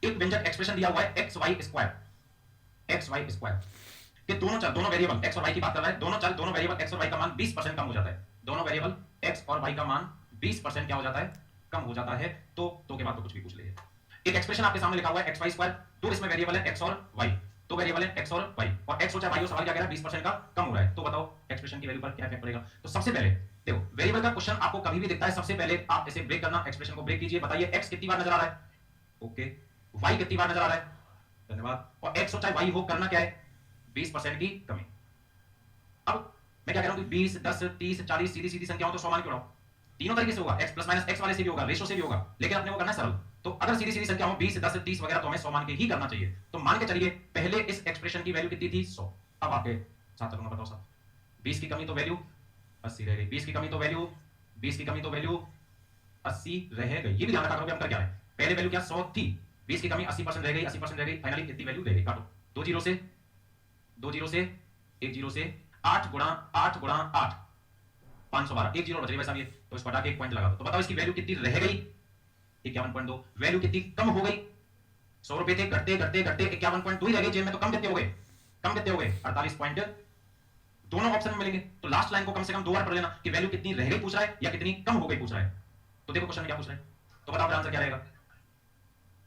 एक व्यंजक एक्सप्रेशन दिया हुआ है एक्स वाई स्क्वायर कि दोनों चल दोनों वेरिएबल एक्स और वाई की बात कर रहा है, दोनों चल दोनों वेरिएबल एक्स और वाई का मान 20% कम हो जाता है, दोनों वेरिएबल एक्स और वाई का मान 20% क्या हो जाता है, कम हो जाता है। तो के बाद तो कुछ भी पूछ लीजिए। एक एक्सप्रेशन आपके सामने लिखा हुआ है एक्स वाई स्क्वायर, तो इसमें वेरिएबल है एक्स और वाई, तो वेरिएबल है एक्स और वाई, और एक्स हो चाहे वाई हो, सवाल क्या कह रहा है 20% का कम हो रहा है, तो बताओ एक्सप्रेशन की वैल्यू पर क्या इफेक्ट पड़ेगा। तो सबसे पहले देखो वेरिएबल का क्वेश्चन आपको कभी भी दिखता है, सबसे पहले आप इसे ब्रेक करना, एक्सप्रेशन को ब्रेक कीजिए, बताइए एक्स कितनी बार नजर आ रहा है, ओके, वाई कितनी बार नजर आ रहा है, धन्यवाद, और एक्स हो चाहे वाई हो, करना क्या है 20% की कमी। अब मैं क्या कह रहा हूं कि 20 10 30 40 सीधी सीधी संख्याओं तो 100 मान क्यों रहा हूं, तीनों तरीके से होगा, x प्लस माइनस x वाले से भी होगा, रेशो से भी होगा, लेकिन अपने को करना है सरल। तो अगर सीधी सीधी संख्या हो 20 10 30 वगैरह, तो हमें 100 मान के ही करना चाहिए। तो मान के चलिए पहले इस एक्सप्रेशन की वैल्यू कितनी थी 100, अब आपके साथ करूंगा, बताओ साहब 20 की कमी तो वैल्यू 80 रह गई, 20 की कमी तो वैल्यू 20 की कमी तो वैल्यू 80 रह गई। ये भी ध्यान रखा करो हम कर क्या रहे हैं, पहले वैल्यू क्या 100 थी, 20 की कमी 80% रह गई, 80% रह गई, फाइनली कितनी वैल्यू रह गई, काटो, 2 जीरो से 1 जीरो से 8 गुणा 8 गुणा 8 512, एक जीरो बच रही वैसा भी है, तो इसको हटा के एक पॉइंट लगा दो, तो बताओ इसकी वैल्यू कितनी रह गई 51.2, वैल्यू कितनी कम हो गई, 100 रुपए थे, घटते घटते घटते 51.2 ही रह गए जेब में, तो कम कितने हो गए, कम कितने हो गए 48 पॉइंट, दोनों ऑप्शन में मिलेंगे। तो लास्ट लाइन को कम से कम 2 बार पढ़ लेना कि वैल्यू कितनी रह गई पूछ रहा है या कितनी कम हो गई पूछ रहा है। तो देखो क्वेश्चन में क्या पूछ रहा है, तो बताओ आंसर क्या रहेगा,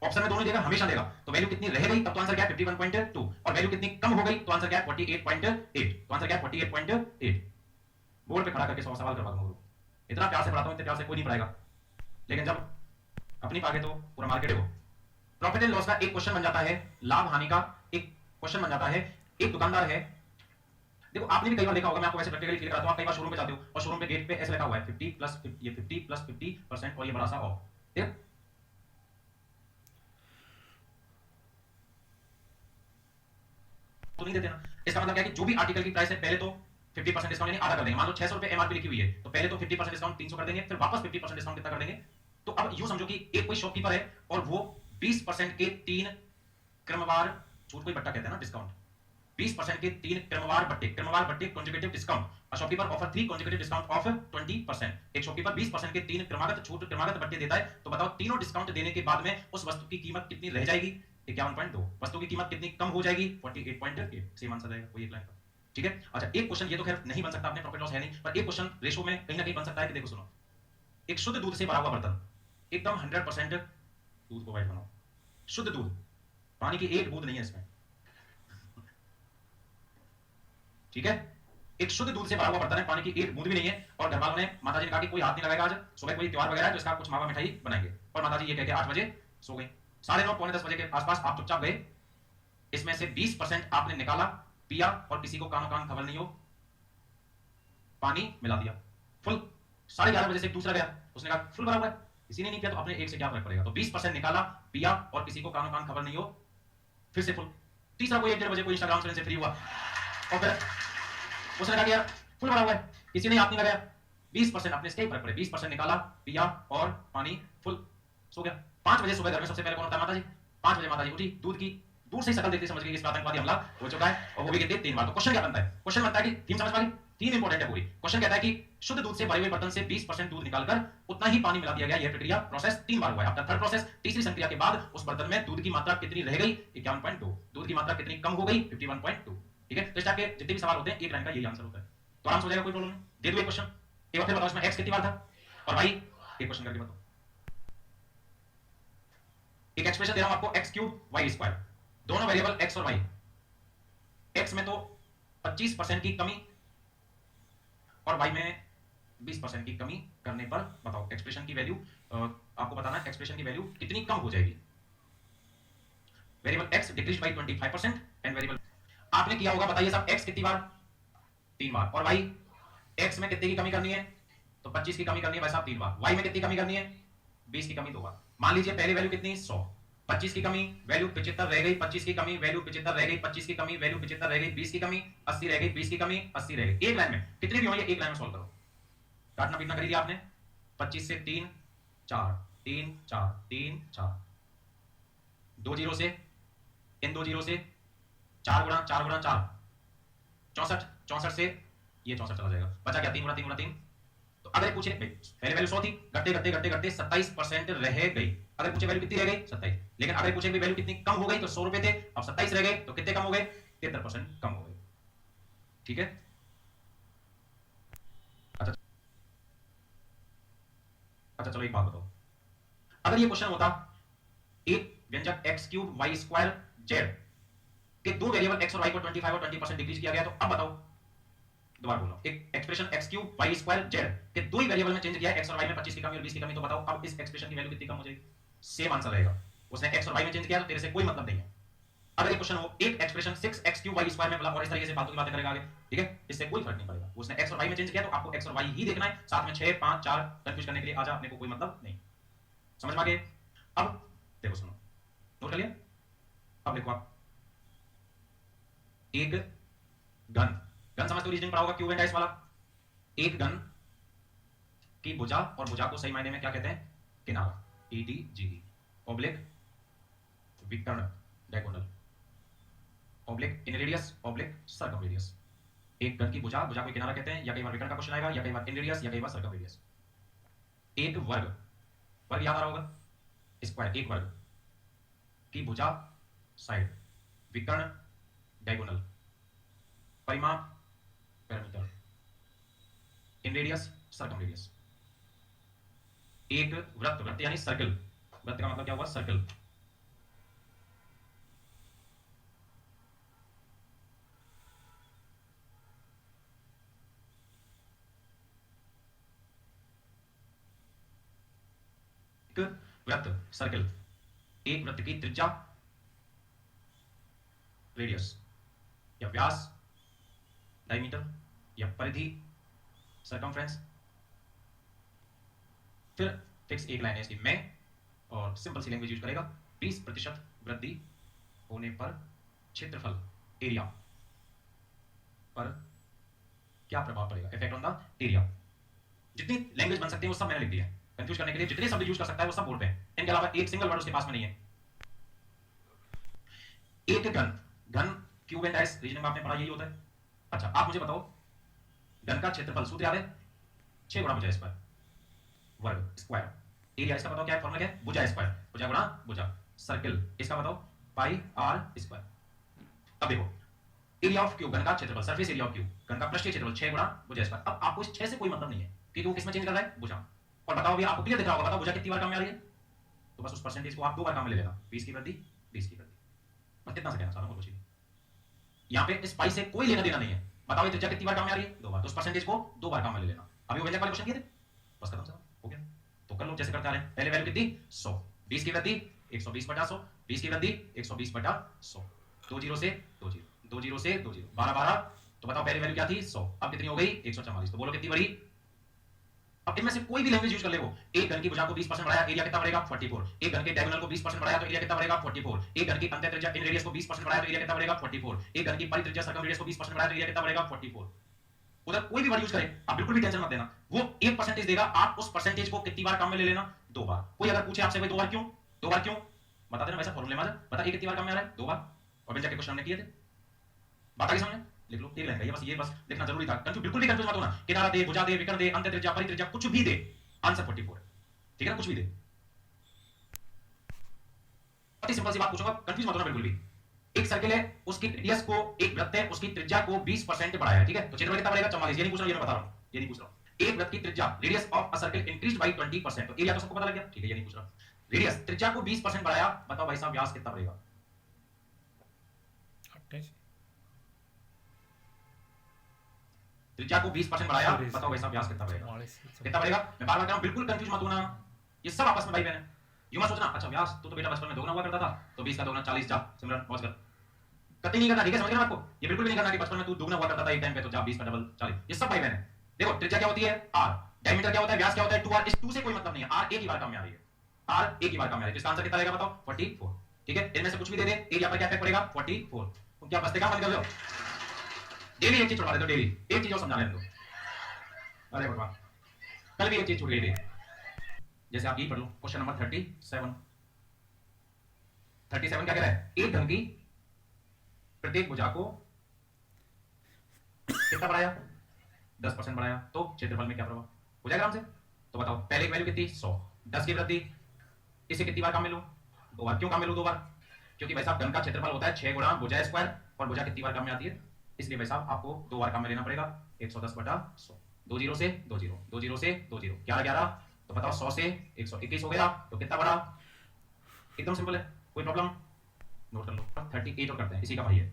ऑप्शन में दोनों देगा, हमेशा देगा, तो वैल्यू कितनी रह गई तब तो आंसर क्या है 51.2, और वैल्यू कितनी कम हो गई तो आंसर क्या है 48.8, तो आंसर क्या है 48.8। बोर्ड पे खड़ा करके 100 सवाल करवा दूंगा, इतना प्यार से पढ़ाता हूं, इतने प्यार से कोई नहीं पढ़ाएगा, लेकिन जब अपनी पागे तो पूरा मार्केट है वो। प्रॉफिट एंड लॉस का एक क्वेश्चन बन जाता है, लाभ हानि का एक क्वेश्चन बन जाता है। एक दुकानदार है, देखो आपने भी कई बार देखा होगा, मैं आपको वैसे प्रैक्टिकली क्लियर कराता हूं, आप कई बार शोरूम पे जाते हो और शोरूम पे गेट पे ऐसे लिखा हुआ है 50 प्लस 50, ये 50 प्लस 50% और ये बड़ा सा ऑफ, ठीक है, तो नहीं देते ना। इसका मतलब क्या है कि जो भी आर्टिकल की प्राइस है पहले तो 50% डिस्काउंट यानी आधा कर देंगे, मान लो 600 रुपए एमआरपी लिखी हुई है, तो पहले तो 50% डिस्काउंट 300 कर देंगे, फिर वापस 50% डिस्काउंट कितना कर देंगे। तो अब यूं समझो कि एक कोई शॉपकीपर है और वो 20% के 3 क्रमवार छूट, कोई बट्टा कहते हैं ना डिस्काउंट, 20% के 3 क्रमवार बट्टे consecutive discount, a shopkeeper offer 3 consecutive discount of 20%, एक शॉपकीपर 20% के 3 क्रमागत छूट क्रमागत बट्टे देता है, तो बताओ तीनों डिस्काउंट देने के बाद में उस वस्तु की कीमत कितनी रह जाएगी 51.2, वस्तु की कीमत कितनी कम हो जाएगी 48.8, सेम आंसर रहेगा, कोई एक लाइन का, ठीक है। अच्छा एक क्वेश्चन ये तो खैर नहीं बन सकता, अपने प्रॉफिट लॉस है नहीं, पर एक क्वेश्चन रेशो में कहीं ना कहीं बन सकता है कि देखो सुनो, एक शुद्ध दूध से भरा हुआ बर्तन, एकदम 100% दूध को वाइट बनाओ, शुद्ध दूध, पानी की एक बूंद नहीं है इसमें, ठीक है, एक शुद्ध दूध से भरा हुआ बर्तन है, पानी की एक बूंद भी नहीं है, और घर वालों ने माताजी ने कहा कि कोई हाथ नहीं लगाएगा, आज सुबह कोई त्योहार वगैरह है तो इसका कुछ मावा मिठाई बनाएंगे, और माताजी ये कहकर 8 बजे सो गई, 9:30 पौने 10 बजे के आसपास आप चुपचाप गए, इसमें से 20% आपने निकाला, पिया, और किसी को कानो कान खबर नहीं हो, पानी मिला दिया फुल, 11:30 बजे से दूसरा गया, उसने कहा फुल भरा हुआ है, किसी ने नहीं पिया, तो अपने एक से क्या फर्क पड़ेगा, तो 20% निकाला, पिया, और किसी को कानो कान खबर नहीं हो, फिर से फुल, तीसरा कोई 1:30 बजे कोई इंस्टाग्राम से फ्री हुआ, और फिर उसने कहा कि यार फुल भरा हुआ है, किसी ने हाथ नहीं लगाया, 20% अपने इसके ही फर्क पड़े, 20% निकाला, पिया, और पानी फुल, सो गया। 5 बजे सुबह घर में सबसे पहले कौन होता है, माताजी, 5 बजे माताजी उठी, दूध की दूर से शकल देखते समझ गई कि इसका आतंकवादी हमला हो चुका है, और वो भी कहते 3 बार। तो क्वेश्चन क्या बनता है, क्वेश्चन बनता है कि थीम समझ पाई, थीम इंपॉर्टेंट है पूरी, क्वेश्चन कहता है कि शुद्ध दूध से भरे हुए बर्तन से 20% दूध निकालकर उतना ही पानी मिला दिया गया, यह प्रक्रिया प्रोसेस 3 बार हुआ है। आफ्टर थर्ड प्रोसेस, तीसरी संक्रिया के बाद उस बर्तन में दूध की मात्रा कितनी रह गई 51.2, दूध की मात्रा कितनी कम हो गई 51.2, ठीक है। तो इस टाइप के जितने भी सवाल होते हैं एक लाइन का यही आंसर होता है, तो आराम से हो जाएगा, कोई प्रॉब्लम नहीं। दे दो एक क्वेश्चन, एक बार फिर बताओ इसमें x कितनी बार था, और भाई एक क्वेश्चन करके बताओ, एक एक्सप्रेशन दे रहा हूं आपको x क्यूब y स्क्वायर, दोनों वेरिएबल x और y, x में तो 25% की कमी और y में 20% की कमी करने पर बताओ एक्सप्रेशन की वैल्यू, आपको बताना है एक्सप्रेशन की वैल्यू कितनी कम हो जाएगी। Variable x decrease by 25% and variable, आपने किया होगा, बताइए सब, x कितनी बार 3 बार, और y x में कितने की कमी करनी है, तो 25 की कमी करनी है भाई साहब 3 बार, y में कितनी कमी करनी है 20 की कमी 2 बार। मान लीजिए पहली वैल्यू कितनी 100, 25 की कमी वैल्यू 75 रह गई, 25 की कमी वैल्यू 75 रह गई, 25 की कमी वैल्यू 75 रह गई, 20 की कमी 80 रह गई, 20 की कमी 80 रह गई। एक लाइन में कितनी भी हो, ये एक लाइन में सॉल्व करो, काटना पीटना कर लिया आपने, 25 से 3 4 3 4 3 4, 2 जीरो से, इन 2 जीरो से 4 गुणा 4 गुणा 4 64, 64 से ये 64 चला जाएगा, बचा क्या 3 गुणा 3, तो अगर पूछे पहले वैल्यू 100 थी, घटते घटते घटते घटते 27% रह गई, अगर पूछे वैल्यू कितनी रह गई 27, लेकिन अगर पूछे वैल्यू कितनी कम हो गई तो 100 रुपए थे, अब 27 रह गए, तो कितने कम हो गए? 73% कम हो गए। ठीक है, अच्छा अच्छा चलो एक बात बताओ, अगर ये क्वेश्चन होता एक व्यंजक x cube Y square Z के दो वेरिएबल x और y को 25 और 20% डिक्रीज किया गया, तो अब बताओ, दोबारा बोल रहा हूं, एक expression x cube Y square Z के दो ही वेरिएबल में चेंज किया है, x और y में 25 की कमी और 20 की कमी, तो बताओ अब इस एक्सप्रेशन की वैल्यू कितनी कम हो जाएगी? सेम आंसर रहेगा, उसने x और y में चेंज किया तो तेरे से कोई मतलब नहीं है। अगर ये क्वेश्चन हो एक expression 6x cube Y square में बोला और इस तरीके से फालतू की बातें करेगा आगे, ठीक है, इससे कोई फर्क नहीं पड़ेगा, उसने x और y में चेंज किया तो आपको x और y ही देखना है, साथ में 6 5 4 कंफ्यूज करने के लिए आजा, अपने को कोई मतलब नहीं। समझ में आ गया? अब देखो सुनो, नोट कर लिया? अब लिखो आप, एक गन, गन समझते हो, रीजनिंग पढ़ा होगा, क्यूब एंड डाइस वाला। एक गन की भुजा, और भुजा को सही मायने में क्या कहते हैं? किनारा, EDGE, ऑब्लिक विकर्ण diagonal, oblique inradius, oblique circumradius. एक गन की भुजा, भुजा को किनारा कहते हैं, या कई बार विकर्ण का क्वेश्चन आएगा, या कई बार इन रेडियस, या कई बार सर्कमरेडियस। एक वर्ग, वर्ग याद आ रहा होगा, स्क्वायर, एक वर्ग की भुजा साइड, विकर्ण डायगोनल, परिमाप पैरामीटर, इन रेडियस सर्कमरेडियस। एक वृत्त, वृत्त यानी सर्कल, वृत्त का मतलब क्या हुआ? सर्कल। वृत्त सर्कल, एक वृत्त की त्रिज्या रेडियस या व्यास डायमीटर या परिधि सर्कमफ्रेंस, फिर फिक्स एक लाइन है इसकी मैं, और सिंपल सी लैंग्वेज यूज करेगा, 20% वृद्धि होने पर क्षेत्रफल एरिया पर क्या प्रभाव पड़ेगा? Effect on the area. जितनी लैंग्वेज बन सकती है वो सब मैंने लिख दी है, कंफ्यूज करने के लिए जितने शब्द यूज कर सकता है वो सब बोर्ड पे है, इनके अलावा एक सिंगल वर्ड उसके पास में नहीं है। एक gun, gun cube and dice reasoning में आपने पढ़ा यही होता है। अच्छा आप मुझे बताओ, गन का क्षेत्रफल सूत्र याद है? 6 गुणा भुजा स्क्वायर, वर्ग स्क्वायर, एरिया इसका बताओ क्या है? फॉर्मूला क्या है? भुजा स्क्वायर, भुजा गुणा भुजा, सर्कल इसका बताओ पाई आर स्क्वायर। अब देखो, एरिया ऑफ क्यूब, गन का क्षेत्रफल, surface area of cube, gun का पृष्ठीय क्षेत्रफल 6 गुणा भुजा स्क्वायर। अब आपको इस 6 से कोई मतलब नहीं है क्योंकि वो किसमें चेंज कर रहा है? भुजा। और बताओ अभी आपको क्लियर दिख रहा होगा, बताओ भुजा कितनी बार काम में आ रही है, तो बस उस परसेंटेज को आप 2 बार काम में ले लेना, 20 की वृद्धि 20 की वृद्धि, बस कितना से कहना चाह रहा हूं, कुछ नहीं। यहां पे इस पाई से कोई लेना देना नहीं है, बताओ ये त्रिज्या कितनी बार काम में आ रही है? 2 बार, तो उस परसेंटेज को 2 बार काम में ले लेना। अभी वो व्यंजक वाले क्वेश्चन किए थे, बस खत्म साहब, हो गया। तो कर लो जैसे करते आ रहे हैं, पहले वैल्यू कितनी? 100, 20 की वृद्धि 120 बटा 100, 20 की वृद्धि 120 बटा 100, 2 जीरो से 2 जीरो, 2 जीरो से 2 जीरो, 12 12, तो बताओ पहले वैल्यू क्या थी? 100, अब कितनी हो गई? 144, तो बोलो कितनी बढ़ी? अब इनमें से कोई भी लैंग्वेज यूज कर ले, वो एक गन की भुजा को 20% बढ़ाया, एरिया कितना बढ़ेगा? 44। एक गन के डायगोनल को 20% बढ़ाया तो एरिया कितना बढ़ेगा? 44। एक गन की अंत्य त्रिज्या इन रेडियस को 20% बढ़ाया तो एरिया कितना बढ़ेगा? 44। एक गन की परित्रिज्या सर्कमरेडियस को 20% बढ़ाया तो एरिया कितना बढ़ेगा? 44। उधर कोई भी वर्ड यूज करे आप बिल्कुल भी टेंशन मत देना, वो 1% देगा, आप उस परसेंटेज को कितनी बार काम में ले लेना? 2 बार। कोई अगर पूछे आपसे भाई 2 बार क्यों? 2 बार क्यों? बता देना वैसा फॉर्मूले में आ जा, बता ये कितनी बार काम में आ रहा है? 2 बार। और बेंचा के क्वेश्चन हमने किए थे, बात आगे समझ, लिख लो, एक लाइन का ये बस लिखना जरूरी था, कंफ्यूज बिल्कुल भी कंफ्यूज मत होना, किनारा दे, भुजा दे, विकर्ण दे, अंत्य त्रिज्या, परित्रिज्या, कुछ भी दे, आंसर 44 है, ठीक है ना? कुछ भी दे, बहुत ही सिंपल सी बात पूछूंगा, कंफ्यूज मत होना बिल्कुल भी। एक सर्कल है, उसकी रेडियस को, एक वृत्त है, उसकी त्रिज्या को 20% बढ़ाया, ठीक है, तो क्षेत्रफल कितना बढ़ेगा? 44। ये नहीं पूछ रहा, ये मैं बता रहा हूं, ये नहीं पूछ रहा। एक वृत्त की त्रिज्या, radius of a circle increased by 20%, तो एरिया तो सबको पता लग गया, ठीक है, ये नहीं पूछ रहा। रेडियस, त्रिज्या को 20% बढ़ाया, बताओ भाई साहब व्यास कितना बढ़ेगा? त्रिज्या को 20% बढ़ाया, बताओ भाई साहब व्यास कितना बढ़ेगा? कितना बढ़ेगा? मैं बार बार कह रहा हूं, बिल्कुल कंफ्यूज मत होना, ये सब आपस में भाई बहन है। यू मत सोचना अच्छा व्यास तो बेटा बचपन में दोगुना हुआ करता था, तो 20 का दोगुना 40, जा सिमरन पहुंच कर, कतई नहीं करना, ठीक है? समझ गए ना आपको? ये बिल्कुल भी नहीं करना कि बचपन में तू दोगुना हुआ करता था एक टाइम पे, तो जा 20 का डबल 40, ये सब भाई बहन है। देखो त्रिज्या क्या होती है? r, डायमीटर क्या होता है? व्यास क्या होता है? 2r। इस 2 से कोई मतलब नहीं है, r एक ही बार काम में आ रही है, r एक ही बार काम में आ रही है, तो इसका आंसर कितना रहेगा बताओ? 44, ठीक है? इनमें से कुछ भी दे दे, एरिया पर क्या इफेक्ट पड़ेगा? 44। तुम क्या बस्ते काम बंद कर रहे हो? डेली एक चीज छुड़वा देते हो, डेली एक चीज और समझा रहे हो। अरे भगवान, कल भी एक चीज छूट गई थी, जैसे आप यही पढ़ लो, क्वेश्चन नंबर 37। 37 क्या कह रहा है? एक घन की प्रत्येक भुजा को कितना बढ़ाया? 10% बढ़ाया, तो क्षेत्रफल में क्या प्रभाव? हो जाएगा आराम से। तो बताओ पहले की वैल्यू कितनी? 100, 10 की वृद्धि इसे कितनी बार काम में लूं? 2 बार। क्यों काम में लूं 2 बार? क्योंकि भाई साहब घन का क्षेत्रफल होता है 6 गुणा भुजा स्क्वायर, और भुजा कितनी बार काम में आती है, इसलिए भाई साहब आपको 2 बार काम में लेना पड़ेगा। 110/100, 2 0 से 2 0, 2 0 से 2 0, 11 11, तो बताओ 100 से 121 हो गया, तो कितना बड़ा? एकदम सिंपल है, कोई प्रॉब्लम? नोट कर लो। 38 और करते हैं, इसी का भाई है,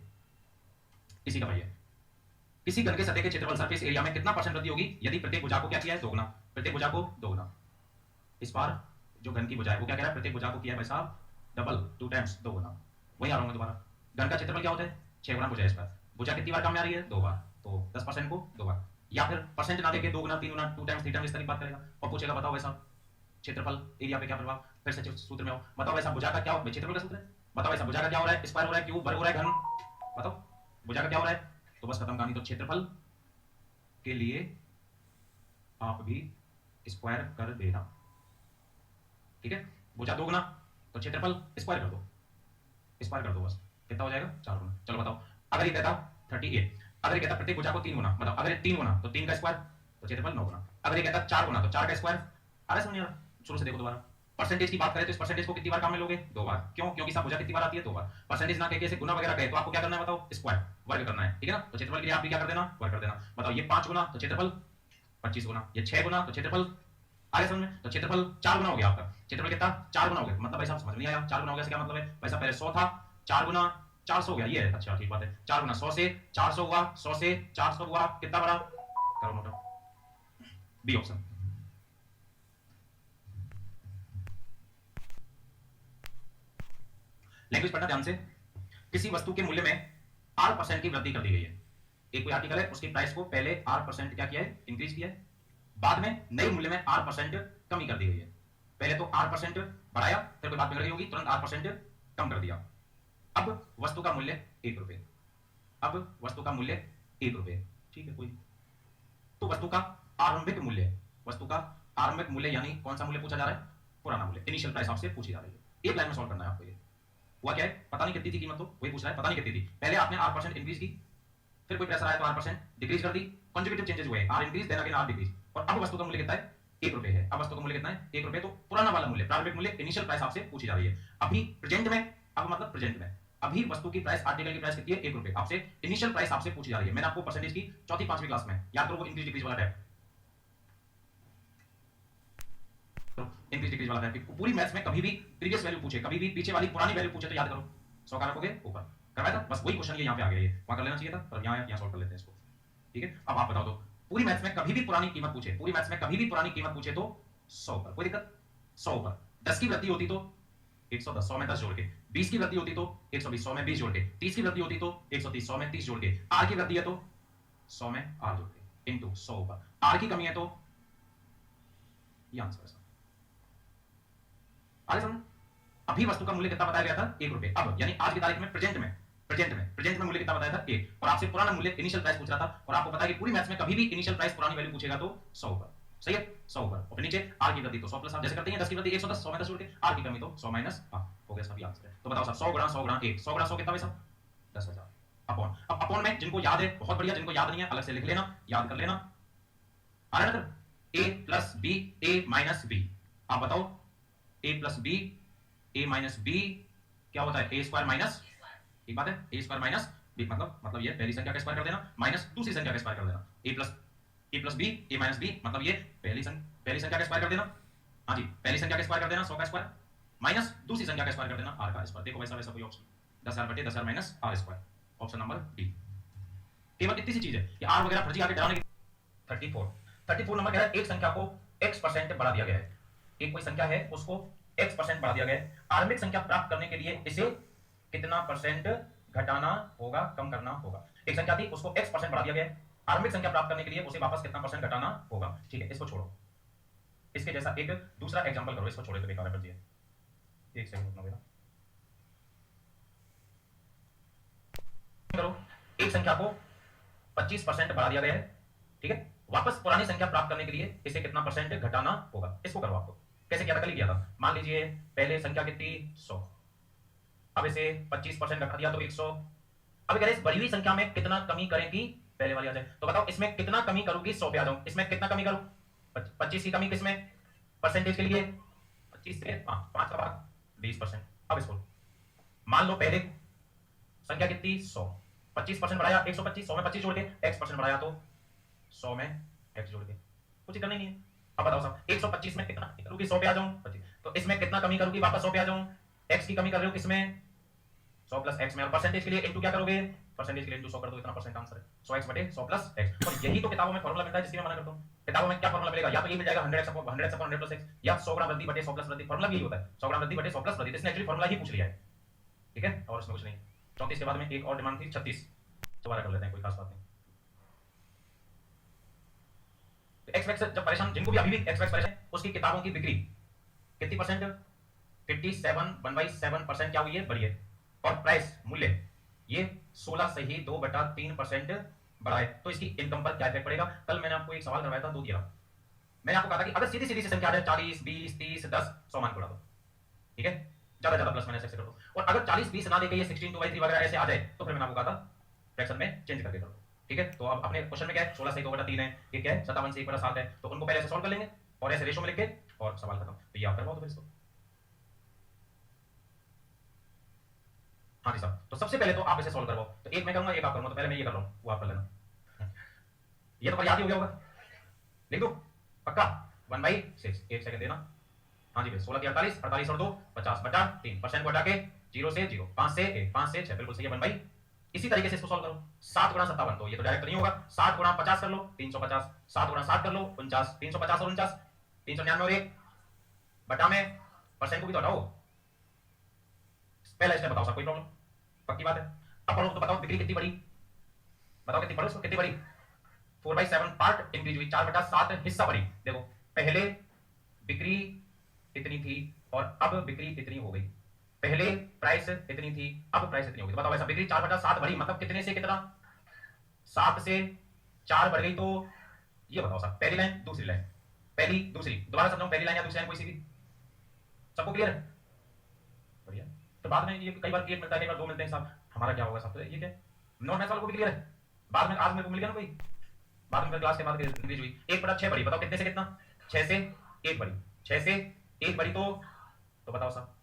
इसी का भाई है। किसी घन के सतह के क्षेत्रफल सरफेस एरिया में कितना परसेंट वृद्धि होगी यदि प्रत्येक भुजा को क्या किया है? 2 गुना। प्रत्येक भुजा को 2 गुना। इस बार जो घन की भुजा है वो क्या कह रहा है? प्रत्येक भुजा को किया है भाई साहब डबल, 2 टाइम्स, 2 गुना। वही आ रहा हूं मैं दोबारा। घन का क्षेत्रफल क्या होता है? 6 गुना भुजा स्क्वायर। भुजा कितनी बार काम में आ रही है? 2 बार, तो 10% को 2 बार। या फिर परसेंट ना देके 2 गुना, 3 गुना, 2 टाइम्स, 3 टाइम्स इस तरह की बात करेगा और पूछेगा बताओ भाई साहब क्षेत्रफल एरिया पे क्या प्रभाव? फिर से सूत्र में आओ, बताओ भाई साहब भुजा का क्या हो? क्षेत्रफल का सूत्र है। बताओ भाई साहब भुजा का क्या हो रहा है? स्क्वायर हो रहा है, क्यूब, वर्ग हो रहा है, घन? बताओ भुजा का क्या हो रहा है? तो बस खत्म कहानी। तो क्षेत्रफल के लिए आप भी स्क्वायर कर देना, ठीक है? भुजा 2 गुना, तो क्षेत्रफल स्क्वायर कर दो, स्क्वायर कर दो, बस कितना हो जाएगा? 4 गुना। चलो बताओ, अगर ये कहता 38, अगर ये कहता प्रत्येक भुजा को 3 गुना, बताओ अगर ये 3 गुना तो 3 का स्क्वायर, तो क्षेत्रफल 9 गुना। अगर ये कहता 4 गुना तो 4 का स्क्वायर। अरे समझ यार, शुरू से देखो दोबारा। परसेंटेज की बात करें तो इस परसेंटेज को कितनी बार काम में लोगे? 2 बार। क्यों? क्योंकि सब भुजा कितनी बार आती है? 2 बार। परसेंटेज ना कहके ऐसे गुना वगैरह कहे तो आपको क्या करना है बताओ? स्क्वायर, वर्ग करना है, ठीक है ना? तो क्षेत्रफल के लिए आप भी क्या कर देना? वर्ग कर देना। बताओ ये 5 गुना तो क्षेत्रफल 25 गुना, ये 6 गुना तो क्षेत्रफल, आगे समझ में? तो क्षेत्रफल 4 गुना हो गया आपका। क्षेत्रफल कितना? 4 गुना हो गया। मतलब भाई साहब समझ नहीं आया 4 गुना हो गया क्या मतलब है? भाई साहब पहले 100 था, 4 गुना 400 हो गया, ये है। अच्छा ठीक बात है। 4 गुना 100 से 400 हुआ, 100 से 400 हुआ, कितना बड़ा? करो नोट, बी ऑप्शन। लैंग्वेज पढ़ना ध्यान से। किसी वस्तु के मूल्य में R% की वृद्धि कर दी गई है। एक कोई आर्टिकल है, उसकी प्राइस को पहले R% क्या किया है? इंक्रीज किया है। बाद में नए मूल्य में R% कमी कर दी गई है। पहले तो R% बढ़ाया, फिर कोई बात बिगड़ गई होगी, तुरंत R% कम कर दिया। अब वस्तु का मूल्य 1 रुपए, अब वस्तु का मूल्य 1 रुपए, ठीक है कोई। तो वस्तु का आरंभिक मूल्य, वस्तु का आरंभिक मूल्य यानी कौन सा मूल्य पूछा जा रहा है? पुराना मूल्य, इनिशियल प्राइस आपसे पूछी जा रही है। एक लाइन में सॉल्व करना है आपको। ये हुआ क्या है? पता नहीं कितनी थी कीमत, तो वही पूछ रहा है, पता नहीं कितनी थी। पहले आपने R% इंक्रीज की, फिर कोई प्रेशर आया तो R% डिक्रीज कर दी, कंसेक्यूटिव चेंजेस हुए, R increase then again R decrease, और अब वस्तु का मूल्य कितना है? 1 रुपए है। अब वस्तु का मूल्य कितना है? 1 रुपए। तो पुराना वाला मूल्य, प्रारंभिक मूल्य, इनिशियल प्राइस आपसे पूछी जा रही है। अभी प्रेजेंट में, अब मतलब प्रेजेंट में अभी वस्तु की प्राइस, आर्टिकल की प्राइस कितनी है? 1 रुपए। आपसे इनिशियल प्राइस आपसे पूछी जा रही है। मैंने आपको परसेंटेज की चौथी 5वीं क्लास में याद करो, वो इंक्रीज डिक्रीज वाला टाइप, इंक्रीज डिक्रीज वाला टाइप। पूरी मैथ्स में कभी भी प्रीवियस वैल्यू पूछे, कभी भी पीछे वाली पुरानी वैल्यू पूछे तो याद करो, 100 का रखोगे ऊपर, करवाया था बस वही क्वेश्चन ये यहाँ पे आ गया। ये वहां कर लेना चाहिए था, पर यहाँ सॉल्व कर लेते हैं इसको, ठीक है? अब आप बताओ तो, पूरी मैथ्स में कभी भी पुरानी कीमत पूछे, पूरी मैथ्स में कभी भी पुरानी कीमत पूछे तो 100 पर, कोई दिक्कत? 100 पर 10 की वृद्धि होती तो 110, 100 में 10 जोड़ के। 20 की वृद्धि होती तो 120, 100 में 20 जोड़ के। 30 की वृद्धि होती तो 130, 100 में 30 जोड़ के। R की वृद्धि है तो 100 में R जोड़ के, इनटू 100 पर। R की कमी है तो ये आंसर है। आगे समझ? अभी वस्तु का मूल्य कितना बताया गया था? 1 रुपए। अब यानी आज की तारीख में, प्रेजेंट में मूल्य कितना बताया था? 1, और आपसे पुराना मूल्य, इनिशियल प्राइस पूछ रहा था, और आपको पता है कि पूरी मैथ्स में कभी भी इनिशियल प्राइस पुरानी वैल्यू पूछेगा तो 100 पर, सही है? 100 पर, और नीचे R की वृद्धि तो 100 प्लस R, जैसे करते हैं 10 की वृद्धि 110, 100 में 10 जोड़ के, R की कमी तो 100 माइनस R, हो गया सब आंसर है। तो बताओ साहब 100 गुणा 100 गुणा 1, 100 गुणा 100 कितना हुआ साहब? 10,000 अपॉन। अब अपॉन में जिनको याद है बहुत बढ़िया, जिनको याद नहीं है अलग से लिख लेना, याद कर लेना। आ रहा है ना? A plus B, A minus B। आप बताओ A plus B, A minus B क्या होता है? A स्क्वायर माइनस, एक बात है, A स्क्वायर माइनस B, मतलब ये पहली संख्या का स्क्वायर कर देना माइनस दूसरी संख्या का स्क्वायर कर देना। A plus B, A minus B, मतलब ये पहली संख्या का स्क्वायर कर देना, हाँ जी, पहली संख्या का स्क्वायर कर देना 100 का स्क्वायर, माइनस दूसरी संख्या का स्क्वायर कर देना R का स्क्वायर। देखो वैसा कोई ऑप्शन, 10,000 बटे 10,000 minus R square, option number D. केवल इतनी सी चीज है कि R वगैरह फर्जी आके डराने की। 34 नंबर कह रहा है एक संख्या को x% बढ़ा दिया गया है। एक कोई संख्या है उसको x% बढ़ा दिया गया है। आरंभिक संख्या प्राप्त करने के लिए इसे कितना परसेंट घटाना होगा, कम करना होगा? एक संख्या थी उसको x% बढ़ा दिया गया है, आरंभिक संख्या प्राप्त करने के लिए उसे वापस कितना परसेंट घटाना होगा? ठीक है, इसको छोड़ो, इसके जैसा एक दूसरा एग्जांपल करो, इसको छोड़ो तो बेकार है, फर्जी है। एक सेकंड रुकना बेटा, करो। एक संख्या को 25% बढ़ा दिया गया है, ठीक है? वापस पुरानी संख्या प्राप्त करने के लिए इसे कितना परसेंट घटाना होगा? इसको करो। आपको कैसे किया था? कल ही किया था। मान लीजिए पहले संख्या कितनी? 100, अब इसे 25% घटा दिया तो 100। अब कह रहे इस बढ़ी हुई संख्या में कितना कमी करें कि पहले वाली आ जाए? तो बताओ इसमें कितना कमी करूंगी? 100 पे आ जाऊं, इसमें कितना कमी करूं? 25 की कमी किसमें? परसेंटेज के लिए 25 से 5 का भाग 20%। अब इसको मान लो पहले संख्या कितनी 100, 25% बढ़ाया 125, 100 में 25 जोड़ के x परसेंट बढ़ाया तो 100 में x जोड़ के, कुछ करना ही नहीं है। अब बताओ साहब 125 में कितना करूंगी 100 पे आ जाऊं 25, तो इसमें कितना कमी करूंगी वापस 100 पे आ जाऊं, x की कमी कर रहे हो किसमें 100 प्लस x में, और परसेंटेज के लिए इनटू क्या करोगे, परसेंटेज के लिए इनटू 100 कर दो, इतना परसेंट आंसर है 100x बटे 100 प्लस x। और यही तो किताबों में फार्मूला मिलता है जिसकी मैं मना करता हूं। किताबों में क्या फार्मूला मिलेगा, या तो ये मिल जाएगा 100x अपॉन 100 प्लस x, या 100 ग्राम वृद्धि बटे 100 प्लस वृद्धि, फार्मूला यही होता है 100 ग्राम वृद्धि बटे 100 प्लस वृद्धि। इसने एक्चुअली फार्मूला ही पूछ लिया है, ठीक है, और उसमें कुछ नहीं। 34 के बाद में एक और डिमांड थी 36, दोबारा कर लेते हैं, कोई खास बात नहीं। एक्स वैक्स जब परेशान, जिनको भी अभी भी एक्स वैक्स परेशान, उसकी किताबों की बिक्री कितनी परसेंट, 57.17% क्या हुई है, बढ़ी है, और प्राइस मूल्य ये 16 से ही 2/3% बढ़ा है, तो इसकी इनकम पर क्या इफेक्ट पड़ेगा। कल मैंने आपको एक सवाल करवाया था 2 13, मैंने आपको कहा था कि अगर सीधी सीधी से संख्या आ जाए 40 20 30 10 100 मान को उड़ा दो, ठीक है, ज्यादा ज्यादा प्लस माइनस ऐसे कर दो, और अगर 40 20 ना देके ये 16 2/3 वगैरह ऐसे आ जाए तो फिर मैंने आपको कहा था फ्रैक्शन में चेंज करके करो, ठीक है। तो अब अपने क्वेश्चन में क्या है 16 से 2/3 है, ये क्या है 57 से 1/7 है, तो उनको पहले ऐसे सॉल्व कर लेंगे और ऐसे रेशो में लिख के और सवाल खत्म। तो ये आप करवाओ तो फिर इसको। हाँ जी साहब, तो सबसे पहले तो आप इसे सॉल्व करवाओ, तो एक मैं करूंगा एक आप करूंगा, तो पहले मैं ये कर रहा हूं, वो आप कर लेना। ये तो याद ही हो गया होगा, लिख दो पक्का 1/6, एक सेकंड देना। हाँ जी भाई 16 की 48, 48 और 2 50 बटा 3, परसेंट को हटा के 0 से 0, 5 से 1, 5 से 6, बिल्कुल सही है 1/। इसी तरीके से इसको सॉल्व करो, 7 गुणा 57, तो ये तो डायरेक्ट नहीं होगा, 7 गुणा 50 कर लो 350, 7 गुणा 7 कर लो 49, 350 और 49 399 और 1 बटा में परसेंट को भी तो हटाओ। पहला स्टेप बताओ सर, कोई प्रॉब्लम, पक्की बात है। अब पढ़ो तो बताओ बिक्री कितनी बढ़ी, बताओ कितनी बढ़ी, कितनी बढ़ी, 4/7 पार्ट इंक्रीज हुई, 4/7 हिस्सा बढ़ी। देखो पहले बिक्री इतनी थी और अब बिक्री इतनी हो गई, पहले प्राइस इतनी थी अब प्राइस इतनी हो गई, तो बताओ ऐसा बिक्री 4/7 बढ़ी मतलब कितने से कितना, 7 से 4 बढ़ गई, तो ये बताओ साहब पहली लाइन दूसरी लाइन, पहली दूसरी, दोबारा समझाऊं, पहली लाइन या दूसरी लाइन कोई सी भी, सबको क्लियर है, बढ़िया। तो बाद में ये कई बार 1 मिलता है, कई बार 2 मिलते हैं साहब, हमारा क्या होगा साहब, तो ये क्या नॉन मैथ्स वालों को भी क्लियर है, बाद में आज मेरे को मिल गया ना कोई, बाद में क्लास के बाद इंक्रीज हुई 1/6 बढ़ी, बताओ कितने से कितना, 6 से 1 बढ़ी, 6 से 1 बढ़ी, तो बताओ साहब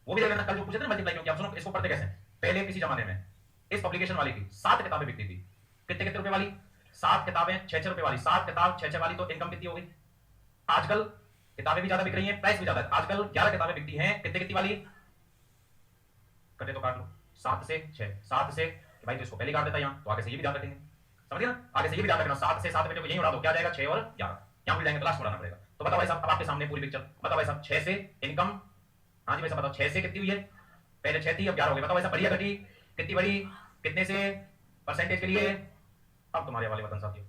वो भी देख लेना, कल जो पूछे थे ना मल्टीप्लाई क्यों किया, सुनो इसको पढ़ते कैसे। पहले किसी जमाने में इस पब्लिकेशन वाली की 7 किताबें बिकती थी, कितने कितने रुपए वाली, 7 किताबें 6-6 रुपए वाली, 7 किताब 6-6 वाली, तो इनकम कितनी हो गई। आजकल किताबें भी ज्यादा बिक रही हैं, प्राइस भी ज्यादा है, आजकल 11 किताबें बिकती हैं, कितने कितनी वाली, कटे तो काट लो 7 से 6, 7 से भाई तो इसको पहले काट देता यहाँ, तो आगे से ये भी ध्यान रखेंगे, समझ गया ना, आगे से ये भी ध्यान रखना, 7 से 7 बेटे को यहीं उड़ा दो, क्या जाएगा 6 और 11, यहाँ भूल जाएंगे तो लास्ट उड़ाना पड़ेगा। तो बताओ भाई साहब अब आपके सामने पूरी पिक्चर, बताओ भाई साहब 6 से इनकम, हाँ जी भाई साहब बताओ 6 से कितनी हुई है, पहले 6 थी अब 11 हो गई, बताओ ऐसा बढ़िया घटी, कितनी बड़ी, कितने से, परसेंटेज के लिए, अब तुम्हारे वाले वतन साथियों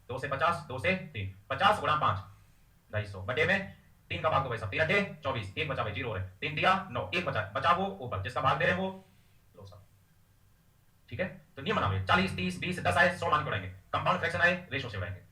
2 से 50, 2 से 3, 50 गुणा 5 250 बटे में 3 का भाग दो भाई साहब, 3 8 24, 1 बचा भाई 0 है, 3 दिया 9, 1 बचा वो ऊपर जिसका भाग दे रहे हैं वो लो साहब, ठीक है। तो नियम बनाओ 40 30 20 10 आए 100 मान के उड़ाएंगे, कंपाउंड फ्रैक्शन आए रेशो से उड़ाएंगे।